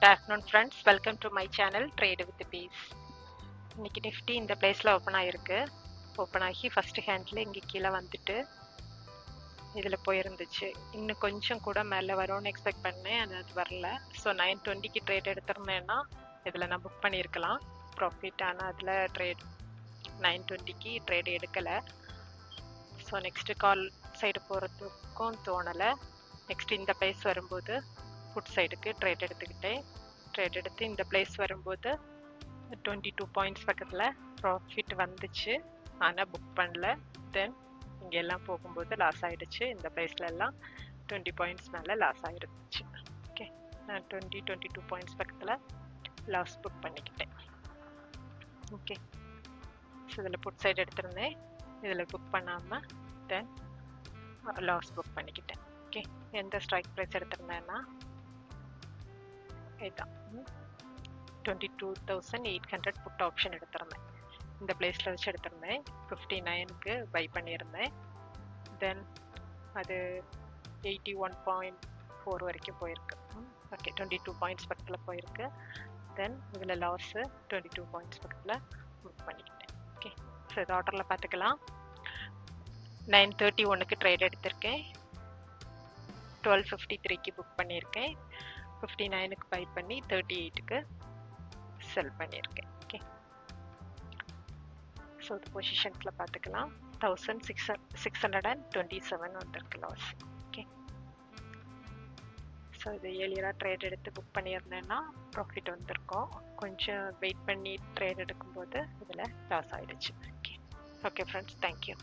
Good afternoon friends, welcome to my channel Trade with Peace. இன்னைக்கு Nifty இந்த பிளேஸ்ல open ஆயிருக்கு. ஓப்பன் ஆகி ஃபர்ஸ்ட் ஹேண்ட்ல இங்க கீழே வந்துட்டு இதுல போயிருந்துச்சு. இன்னும் கொஞ்சம் கூட மேல வரும்னு எக்ஸ்பெக்ட் பண்ணேன், அது வரல. ஸோ 920க்கு ட்ரேட் எடுத்திருந்தேன்னா இதுல நான் புக் பண்ணியிருக்கலாம் ப்ராஃபிட். ஆனால் அதில் ட்ரேட் 920க்கு ட்ரேட் எடுக்கலை. ஸோ நெக்ஸ்ட் கால் சைடு போகிறதுக்கும் தோணலை. நெக்ஸ்ட் இந்த பிளேஸ் வரும்போது புட் சைடுக்கு ட்ரேட் எடுத்துக்கிட்டேன். ட்ரேட் எடுத்து இந்த பிளேஸ் வரும்போது 22 பாயிண்ட்ஸ் பக்கத்தில் ப்ராஃபிட் வந்துச்சு, ஆனால் புக் பண்ணல. தென் இங்கே எல்லாம் போகும்போது லாஸ் ஆகிடுச்சு. இந்த பிளேஸ்ல எல்லாம் 20 பாயிண்ட்ஸ் மேலே லாஸ் ஆகிடுச்சு. ஓகே, நான் 22 பாயிண்ட்ஸ் பக்கத்தில் லாஸ் புக் பண்ணிக்கிட்டேன். ஓகே, ஸோ இதில் புட் சைடு எடுத்திருந்தேன், இதில் புக் பண்ணாமல் தென் லாஸ் புக் பண்ணிக்கிட்டேன். ஓகே, எந்த ஸ்ட்ரைக் ப்ரைஸ் எடுத்திருந்தேன்னா இதுதான் 22,800 புட் ஆப்ஷன் எடுத்திருந்தேன். இந்த பிளேஸில் வச்சு எடுத்திருந்தேன். 59க்கு பை பண்ணியிருந்தேன். தென் அது 81.4 வரைக்கும் போயிருக்கு. ஓகே, 22 பாயிண்ட்ஸ் பக்கத்தில் போயிருக்கு. தென் இதில் லாஸு 22 பாயிண்ட்ஸ் பக்கத்தில் புக் பண்ணிக்கிட்டேன். ஓகே, ஸோ இது ஆர்டரில் பார்த்துக்கலாம். 931க்கு ட்ரேட் எடுத்திருக்கேன். 1253க்கு புக் பண்ணியிருக்கேன். 59க்கு பை பண்ணி 38க்கு செல் பண்ணியிருக்கேன். ஓகே, ஸோ இது பொசிஷன்ஸில் பார்த்துக்கலாம். 1627 வந்திருக்கு லாஸ். ஓகே, ஸோ இது ஏர்லியராக ட்ரேட் எடுத்து புக் பண்ணியிருந்தேன்னா ப்ராஃபிட் வந்திருக்கும். கொஞ்சம் வெயிட் பண்ணி ட்ரேட் எடுக்கும்போது இதில் லாஸ் ஆகிடுச்சு. Okay, okay friends, thank you.